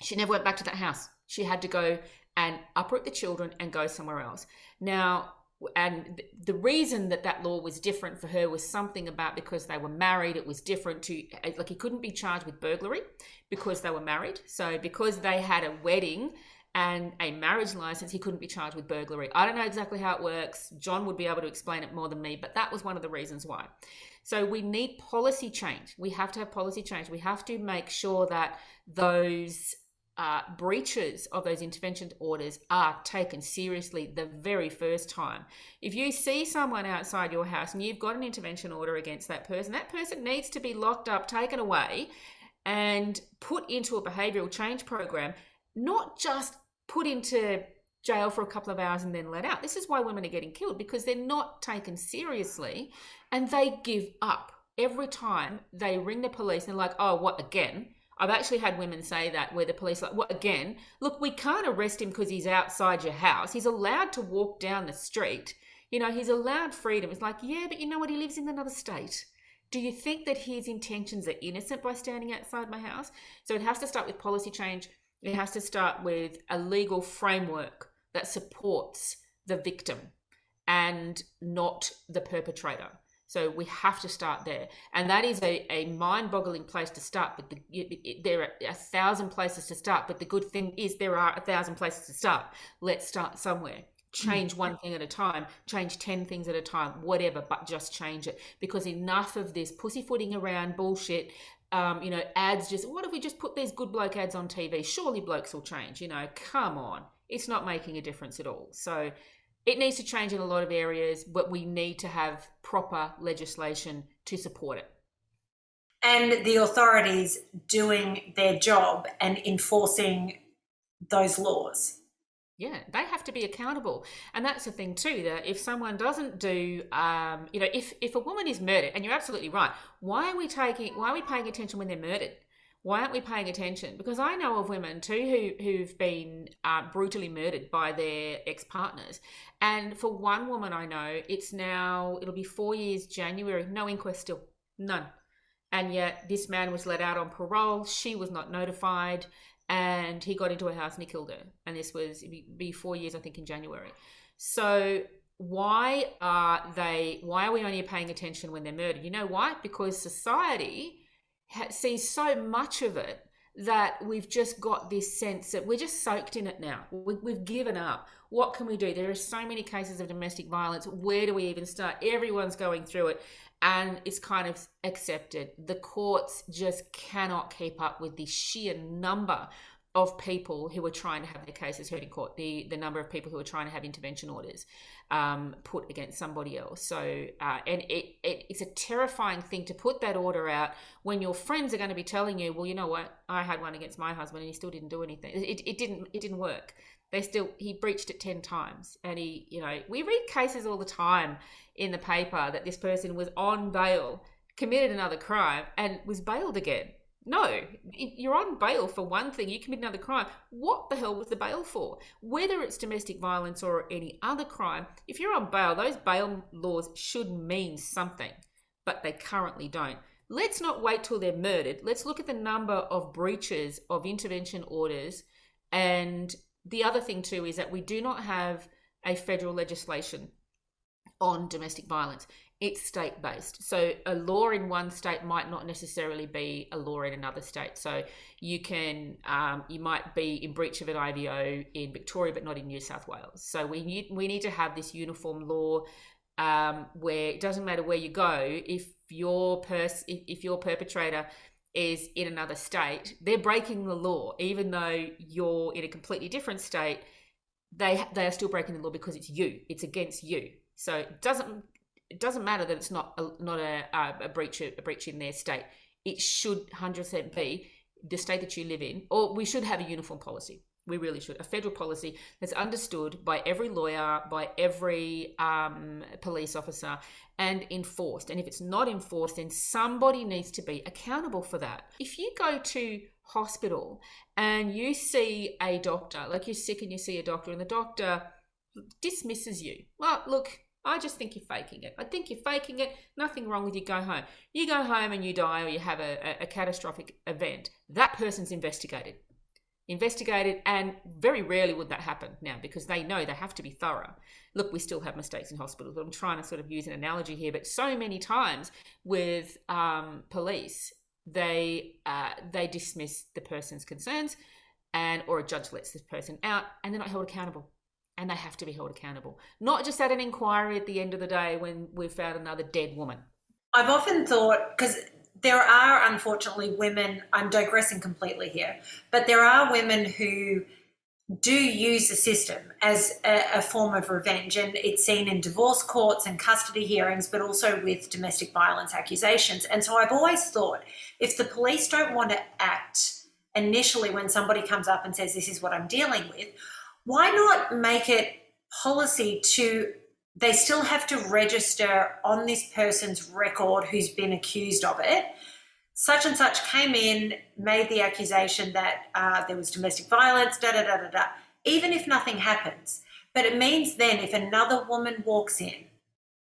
She never went back to that house. She had to go and uproot the children and go somewhere else. Now, and the reason that law was different for her was something about because they were married. It was different to, like, he couldn't be charged with burglary because they were married. So because they had a wedding and a marriage license, he couldn't be charged with burglary. I don't know exactly how it works. John would be able to explain it more than me, but that was one of the reasons why. So we need policy change. We have to have policy change. We have to make sure that those breaches of those intervention orders are taken seriously the very first time. If you see someone outside your house and you've got an intervention order against that person needs to be locked up, taken away, and put into a behavioural change program, not just put into jail for a couple of hours and then let out. This is why women are getting killed, because they're not taken seriously and they give up. Every time they ring the police and they're like, oh, what, again? I've actually had women say that, where the police are like, what, again? Look, we can't arrest him because he's outside your house. He's allowed to walk down the street. You know, he's allowed freedom. It's like, yeah, but you know what? He lives in another state. Do you think that his intentions are innocent by standing outside my house? So it has to start with policy change. It has to start with a legal framework that supports the victim and not the perpetrator. So we have to start there. And that is a mind-boggling place to start. But there are 1,000 places to start. But the good thing is there are 1,000 places to start. Let's start somewhere. Change one thing at a time. Change 10 things at a time. Whatever, but just change it. Because enough of this pussyfooting around bullshit, ads just, what if we just put these good bloke ads on TV? Surely blokes will change. You know, come on. It's not making a difference at all. So it needs to change in a lot of areas, but we need to have proper legislation to support it. And the authorities doing their job and enforcing those laws. Yeah, they have to be accountable. And that's the thing too, that if someone doesn't do, if a woman is murdered, and you're absolutely right, why are we paying attention when they're murdered? Why aren't we paying attention? Because I know of women too who've been brutally murdered by their ex-partners. And for one woman I know, it'll be 4 years January, no inquest still, none. And yet this man was let out on parole, she was not notified, and he got into her house and he killed her. And it'd be 4 years, I think, in January. So why are we only paying attention when they're murdered? You know why? Because society sees so much of it that we've just got this sense that we're just soaked in it now. We've given up. What can we do? There are so many cases of domestic violence. Where do we even start? Everyone's going through it and it's kind of accepted. The courts just cannot keep up with the sheer number of people who are trying to have their cases heard in court, the number of people who are trying to have intervention orders put against somebody else. So, and it's a terrifying thing to put that order out when your friends are going to be telling you, well, you know what, I had one against my husband and he still didn't do anything. It didn't work. He breached it 10 times. And we read cases all the time in the paper that this person was on bail committed another crime and was bailed again. No, you're on bail for one thing, you commit another crime. What the hell was the bail for? Whether it's domestic violence or any other crime, if you're on bail, those bail laws should mean something, but they currently don't. Let's not wait till they're murdered. Let's look at the number of breaches of intervention orders. And the other thing too is that we do not have a federal legislation on domestic violence. It's state-based. So a law in one state might not necessarily be a law in another state. So you might be in breach of an IVO in Victoria, but not in New South Wales. So we need to have this uniform law where it doesn't matter where you go. If your perpetrator is in another state, they're breaking the law, even though you're in a completely different state. They are still breaking the law because it's against you. So it doesn't matter that it's not a breach in their state. It should 100% be the state that you live in, or we should have a uniform policy. We really should. A federal policy that's understood by every lawyer, by every police officer, and enforced. And if it's not enforced, then somebody needs to be accountable for that. If you go to hospital and you see a doctor, like you're sick and you see a doctor, and the doctor dismisses you. Well, look, I just think you're faking it. I think you're faking it. Nothing wrong with you. Go home. You go home and you die, or you have a catastrophic event. That person's investigated, and very rarely would that happen now because they know they have to be thorough. Look, we still have mistakes in hospitals, but I'm trying to sort of use an analogy here. But so many times with police, they dismiss the person's concerns, or a judge lets this person out, and they're not held accountable. And they have to be held accountable, not just at an inquiry at the end of the day when we've found another dead woman. I've often thought, because there are unfortunately women, I'm digressing completely here, but there are women who do use the system as a form of revenge, and it's seen in divorce courts and custody hearings, but also with domestic violence accusations. And so I've always thought, if the police don't want to act initially when somebody comes up and says, this is what I'm dealing with, why not make it policy they still have to register on this person's record who's been accused of it. Such and such came in, made the accusation that there was domestic violence, even if nothing happens. But it means then if another woman walks in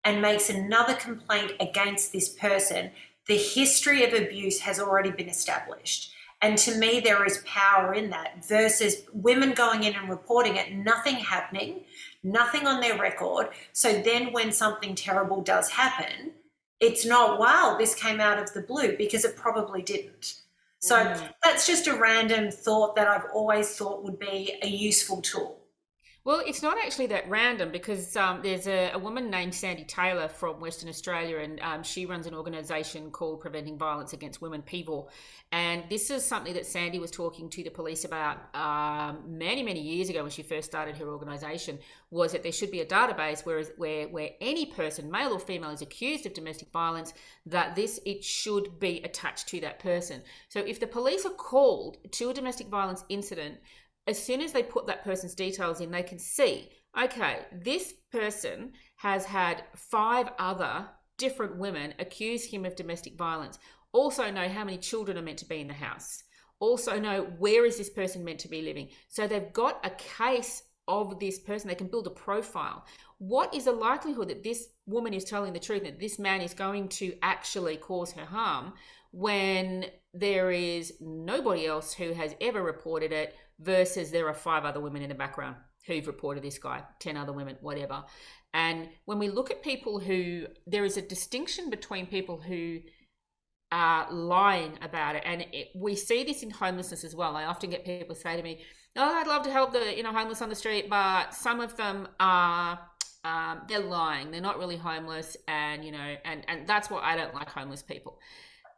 and makes another complaint against this person, the history of abuse has already been established. And to me, there is power in that versus women going in and reporting it, nothing happening, nothing on their record. So then when something terrible does happen, it's not, wow, this came out of the blue, because it probably didn't. So that's just a random thought that I've always thought would be a useful tool. Well, it's not actually that random because there's a woman named Sady Taylor from Western Australia, and she runs an organisation called Preventing Violence Against Women, PVAW. And this is something that Sandy was talking to the police about many, many years ago when she first started her organisation, was that there should be a database where any person, male or female, is accused of domestic violence, that it should be attached to that person. So if the police are called to a domestic violence incident, as soon as they put that person's details in, they can see, okay, this person has had 5 other different women accuse him of domestic violence. Also know how many children are meant to be in the house. Also know where is this person meant to be living. So they've got a case of this person. They can build a profile. What is the likelihood that this woman is telling the truth, that this man is going to actually cause her harm, when there is nobody else who has ever reported it, versus there are 5 other women in the background who've reported this guy, 10 other women, whatever. And when we look at people there is a distinction between people who are lying about it. And we see this in homelessness as well. I often get people say to me, oh, I'd love to help the homeless on the street, but some of them are, they're lying. They're not really homeless. And, and that's why I don't like homeless people.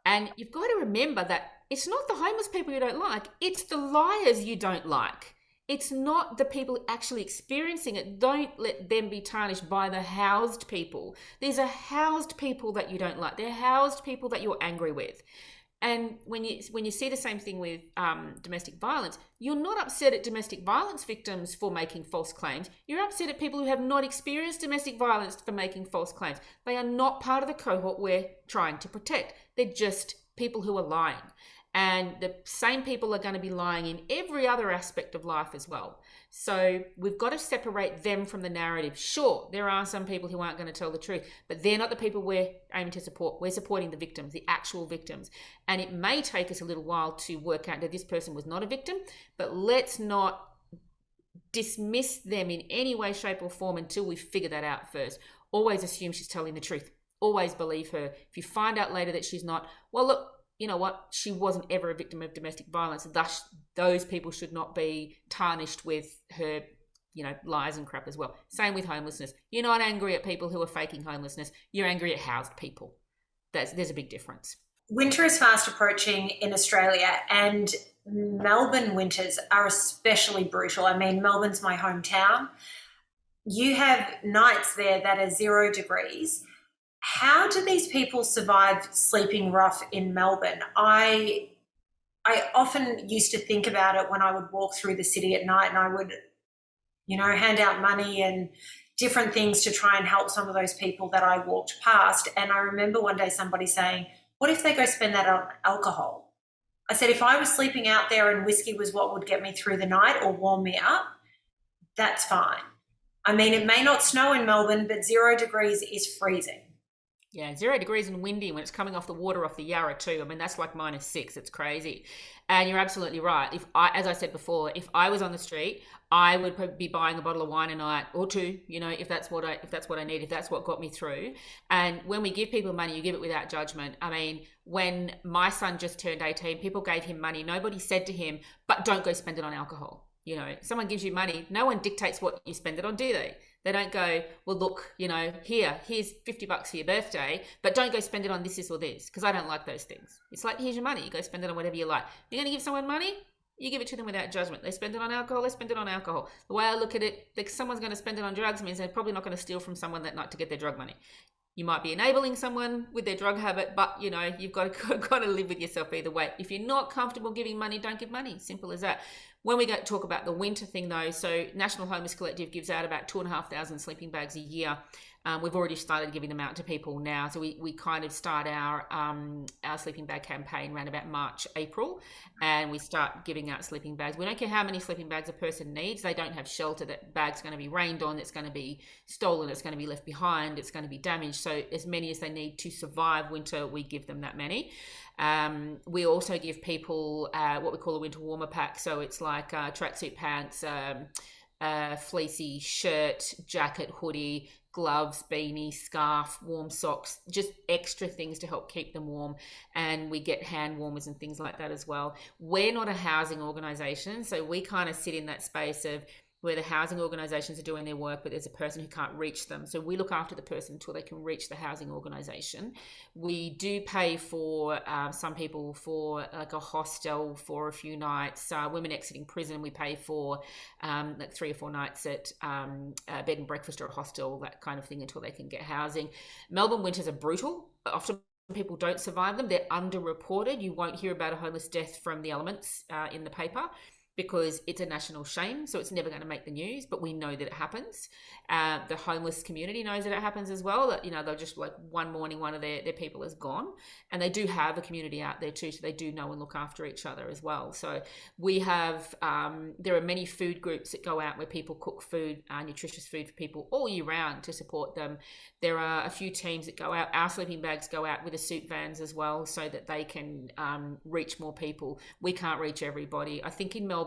And you've got to remember that it's not the homeless people you don't like. It's the liars you don't like. It's not the people actually experiencing it. Don't let them be tarnished by the housed people. These are housed people that you don't like. They're housed people that you're angry with. And when you see the same thing with domestic violence, you're not upset at domestic violence victims for making false claims. You're upset at people who have not experienced domestic violence for making false claims. They are not part of the cohort we're trying to protect. They're just people who are lying. And the same people are going to be lying in every other aspect of life as well. So we've got to separate them from the narrative. Sure, there are some people who aren't going to tell the truth, but they're not the people we're aiming to support. We're supporting the victims, the actual victims. And it may take us a little while to work out that this person was not a victim, but let's not dismiss them in any way, shape, or form until we figure that out first. Always assume she's telling the truth. Always believe her. If you find out later that she's not, well, look, you know what? She wasn't ever a victim of domestic violence. Thus, those people should not be tarnished with her, lies and crap as well. Same with homelessness. You're not angry at people who are faking homelessness. You're angry at housed people. There's a big difference. Winter is fast approaching in Australia, and Melbourne winters are especially brutal. I mean, Melbourne's my hometown. You have nights there that are 0 degrees. How do these people survive sleeping rough in Melbourne? I often used to think about it when I would walk through the city at night, and I would, hand out money and different things to try and help some of those people that I walked past. And I remember one day somebody saying, what if they go spend that on alcohol? I said, if I was sleeping out there and whiskey was what would get me through the night or warm me up, that's fine. I mean, it may not snow in Melbourne, but 0 degrees is freezing. Yeah, 0 degrees and windy when it's coming off the water off the Yarra too. I mean, that's like -6. It's crazy. And you're absolutely right. As I said before, if I was on the street, I would probably be buying a bottle of wine a night or two, if that's what I need, if that's what got me through. And when we give people money, you give it without judgment. I mean, when my son just turned 18, people gave him money. Nobody said to him, but don't go spend it on alcohol. Someone gives you money, no one dictates what you spend it on, do they? They don't go, well, look, here's $50 for your birthday, but don't go spend it on this or this, because I don't like those things. It's like, here's your money. You go spend it on whatever you like. You're going to give someone money? You give it to them without judgment. They spend it on alcohol, they spend it on alcohol. The way I look at it, like someone's going to spend it on drugs means they're probably not going to steal from someone that night to get their drug money. You might be enabling someone with their drug habit, but you've got to live with yourself either way. If you're not comfortable giving money, don't give money. Simple as that. When we go to talk about the winter thing though, so National Homeless Collective gives out about 2,500 sleeping bags a year. We've already started giving them out to people now. So we kind of start our sleeping bag campaign around about March, April, and we start giving out sleeping bags. We don't care how many sleeping bags a person needs. They don't have shelter. That bag's going to be rained on. It's going to be stolen. It's going to be left behind. It's going to be damaged. So as many as they need to survive winter, we give them that many. We also give people what we call a winter warmer pack. So it's like tracksuit pants, fleecy shirt, jacket, hoodie, gloves, beanie, scarf, warm socks, just extra things to help keep them warm. And we get hand warmers and things like that as well. We're not a housing organisation, so we kind of sit in that space of where the housing organisations are doing their work, but there's a person who can't reach them. So we look after the person until they can reach the housing organisation. We do pay for some people for like a hostel for a few nights. Women exiting prison, we pay for like 3 or 4 nights at a bed and breakfast or a hostel, that kind of thing, until they can get housing. Melbourne winters are brutal. Often people don't survive them. They're underreported. You won't hear about a homeless death from the elements in the paper, because it's a national shame, so it's never going to make the news, but we know that it happens. The homeless community knows that it happens as well, that, they'll just like one morning, one of their people is gone, and they do have a community out there too, so they do know and look after each other as well. So we have, there are many food groups that go out where people cook food, nutritious food for people all year round to support them. There are a few teams that go out. Our sleeping bags go out with the soup vans as well, so that they can reach more people. We can't reach everybody. I think in Melbourne,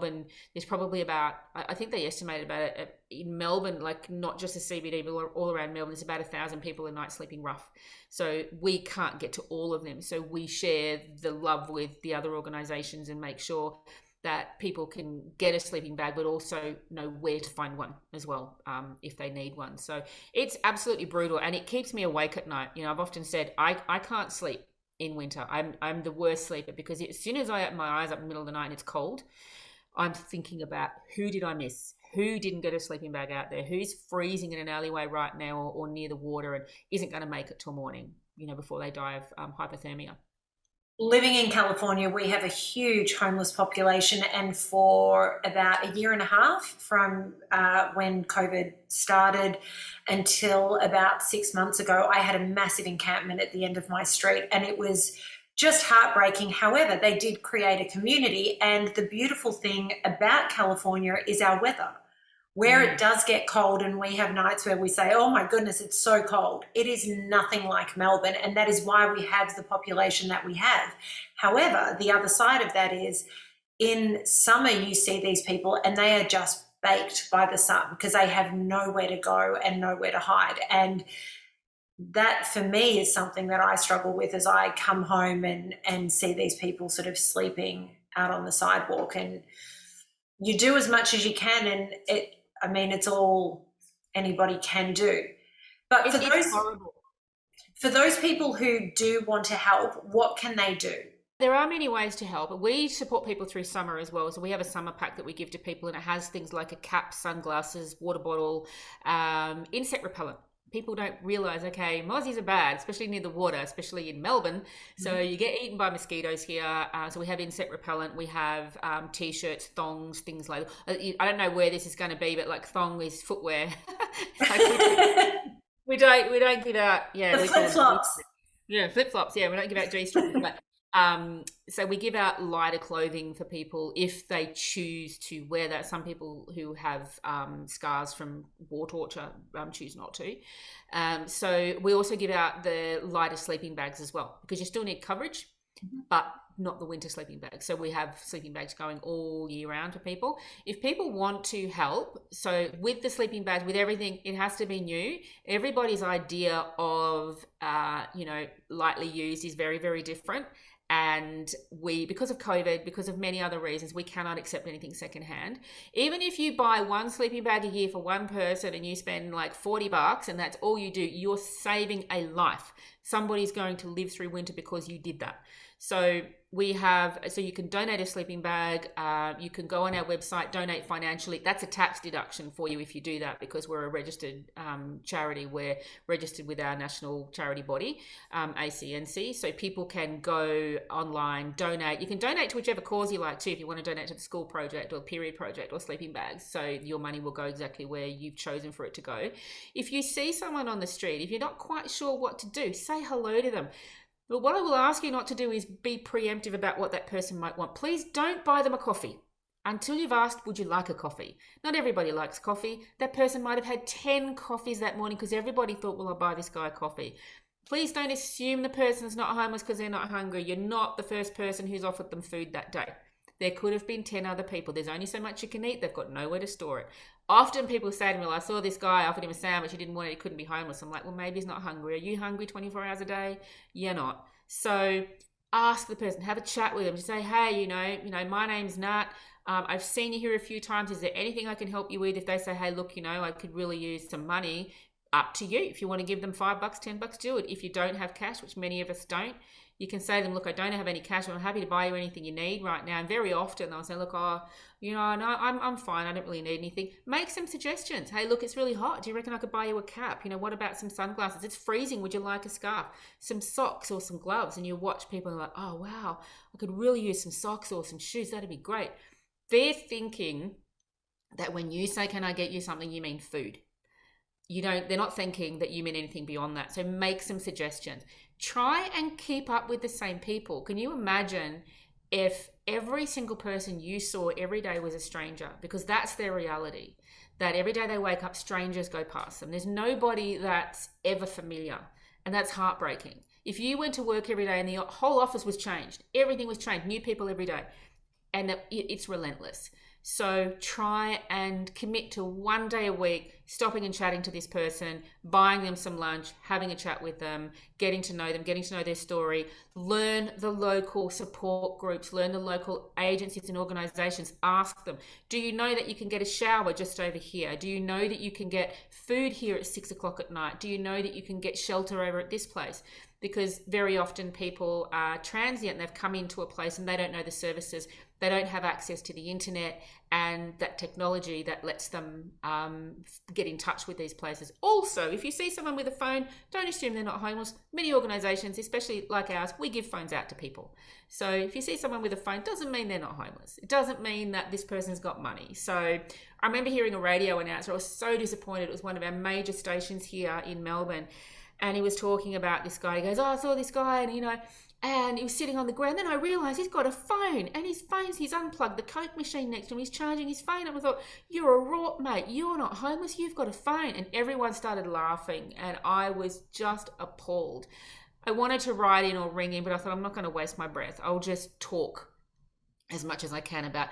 there's probably about, I think they estimated about it in Melbourne, like not just the CBD, but all around Melbourne, there's about 1,000 people a night sleeping rough. So we can't get to all of them. So we share the love with the other organisations and make sure that people can get a sleeping bag, but also know where to find one as well, if they need one. So it's absolutely brutal, and it keeps me awake at night. I've often said I can't sleep in winter. I'm the worst sleeper, because as soon as I open my eyes up in the middle of the night and it's cold, I'm thinking about who did I miss? Who didn't get a sleeping bag out there? Who's freezing in an alleyway right now or near the water and isn't going to make it till morning, before they die of hypothermia? Living in California, we have a huge homeless population, and for about a year and a half from when COVID started until about 6 months ago, I had a massive encampment at the end of my street, and it was just heartbreaking. However, they did create a community, and the beautiful thing about California is our weather. Where it does get cold, and we have nights where we say, oh my goodness, it's so cold, it is nothing like Melbourne. And that is why we have the population that we have. However, the other side of that is in summer, you see these people and they are just baked by the sun because they have nowhere to go and nowhere to hide. And that for me is something that I struggle with as I come home and see these people sort of sleeping out on the sidewalk. And you do as much as you can, and it's all anybody can do. But for those people who do want to help, what can they do? There are many ways to help. We support people through summer as well. So we have a summer pack that we give to people, and it has things like a cap, sunglasses, water bottle, insect repellent. People don't realize, okay, mozzies are bad, especially near the water, especially in Melbourne. So you get eaten by mosquitoes here. So we have insect repellent. We have T-shirts, thongs, things like that. I don't know where this is going to be, but like thong is footwear. we don't give out, the flip-flops. Yeah, flip-flops. Yeah, we don't give out G-strings. But so we give out lighter clothing for people if they choose to wear that. Some people who have scars from war torture choose not to. So we also give out the lighter sleeping bags as well, because you still need coverage, but not the winter sleeping bags. So we have sleeping bags going all year round for people. If people want to help, so with the sleeping bags, with everything, it has to be new. Everybody's idea of, lightly used is very, very different. And we, because of COVID, because of many other reasons, we cannot accept anything secondhand. Even if you buy one sleeping bag a year for one person and you spend like $40 and that's all you do, you're saving a life. Somebody's going to live through winter because you did that. So you can donate a sleeping bag. You can go on our website, donate financially. That's a tax deduction for you if you do that, because we're a registered charity. We're registered with our national charity body, ACNC. So people can go online, donate. You can donate to whichever cause you like too. If you want to donate to the school project or period project or sleeping bags, so your money will go exactly where you've chosen for it to go. If you see someone on the street, if you're not quite sure what to do, say hello to them. But what I will ask you not to do is be preemptive about what that person might want. Please don't buy them a coffee until you've asked, would you like a coffee? Not everybody likes coffee. That person might have had 10 coffees that morning because everybody thought, well, I'll buy this guy a coffee. Please don't assume the person's not homeless because they're not hungry. You're not the first person who's offered them food that day. There could have been 10 other people. There's only so much you can eat. They've got nowhere to store it. Often people say to me, well, I saw this guy, I offered him a sandwich, he didn't want it, he couldn't be homeless. I'm like, well, maybe he's not hungry. Are you hungry 24 hours a day? You're not. So ask the person, have a chat with them. Just say, hey, my name's Nat. I've seen you here a few times. Is there anything I can help you with? If they say, hey, look, I could really use some money, up to you. If you want to give them $5, $10, do it. If you don't have cash, which many of us don't, you can say to them, look, I don't have any cash, but I'm happy to buy you anything you need right now. And very often they'll say, look, no, I'm fine. I don't really need anything. Make some suggestions. Hey, look, it's really hot. Do you reckon I could buy you a cap? What about some sunglasses? It's freezing. Would you like a scarf? Some socks or some gloves? And you watch people and are like, oh, wow, I could really use some socks or some shoes. That'd be great. They're thinking that when you say, can I get you something, you mean food. They're not thinking that you mean anything beyond that. So make some suggestions. Try and keep up with the same people. Can you imagine if every single person you saw every day was a stranger? Because that's their reality, that every day they wake up, strangers go past them. There's nobody that's ever familiar, and that's heartbreaking. If you went to work every day and the whole office was changed, everything was changed, new people every day, and it's relentless. So try and commit to one day a week, stopping and chatting to this person, buying them some lunch, having a chat with them, getting to know them, getting to know their story. Learn the local support groups, learn the local agencies and organizations. Ask them, do you know that you can get a shower just over here? Do you know that you can get food here at 6 o'clock at night? Do you know that you can get shelter over at this place? because very often people are transient. They've come into a place and they don't know the services. They don't have access to the internet and that technology that lets them get in touch with these places. Also, if you see someone with a phone, don't assume they're not homeless. Many organisations, especially like ours, we give phones out to people. So if you see someone with a phone, doesn't mean they're not homeless. It doesn't mean that this person's got money. So I remember hearing a radio announcer. I was so disappointed. It was one of our major stations here in Melbourne. And he was talking about this guy. He goes, I saw this guy and he was sitting on the ground. Then I realised he's got a phone, and he's unplugged the Coke machine next to him. He's charging his phone. And I thought, you're a rot, mate. You're not homeless. You've got a phone. And everyone started laughing, and I was just appalled. I wanted to write in or ring in, but I thought, I'm not going to waste my breath. I'll just talk as much as I can about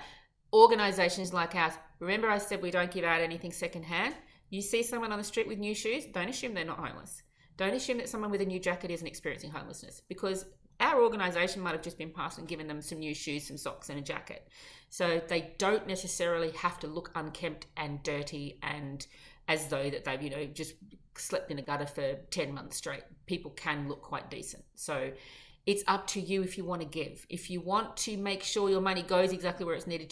organisations like ours. Remember I said we don't give out anything secondhand? You see someone on the street with new shoes, don't assume they're not homeless. Don't assume that someone with a new jacket isn't experiencing homelessness, because our organisation might have just been past and given them some new shoes, some socks and a jacket. So they don't necessarily have to look unkempt and dirty and as though that they've, just slept in a gutter for 10 months straight. People can look quite decent. So it's up to you if you want to give. If you want to make sure your money goes exactly where it's needs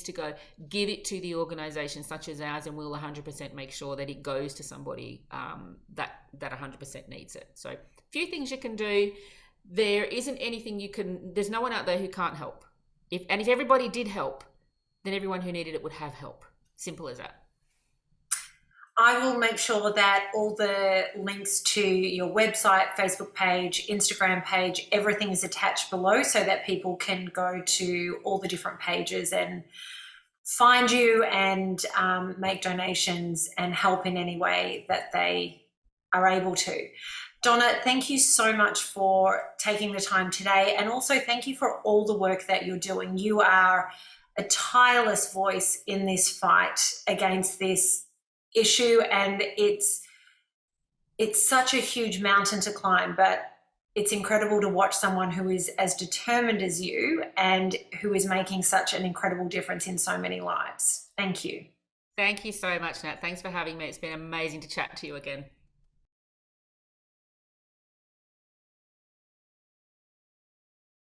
to go, give it to the organisation such as ours, and we'll 100% make sure that it goes to somebody that 100% needs it. So a few things you can do. There isn't anything there's no one out there who can't help. If everybody did help, then everyone who needed it would have help. Simple as that. I will make sure that all the links to your website, Facebook page, Instagram page, everything is attached below so that people can go to all the different pages and find you and make donations and help in any way that they are able to. Donna, thank you so much for taking the time today, and also thank you for all the work that you're doing. You are a tireless voice in this fight against this issue, and it's such a huge mountain to climb, but it's incredible to watch someone who is as determined as you and who is making such an incredible difference in so many lives. Thank you. Thank you so much, Nat. Thanks for having me. It's been amazing to chat to you again.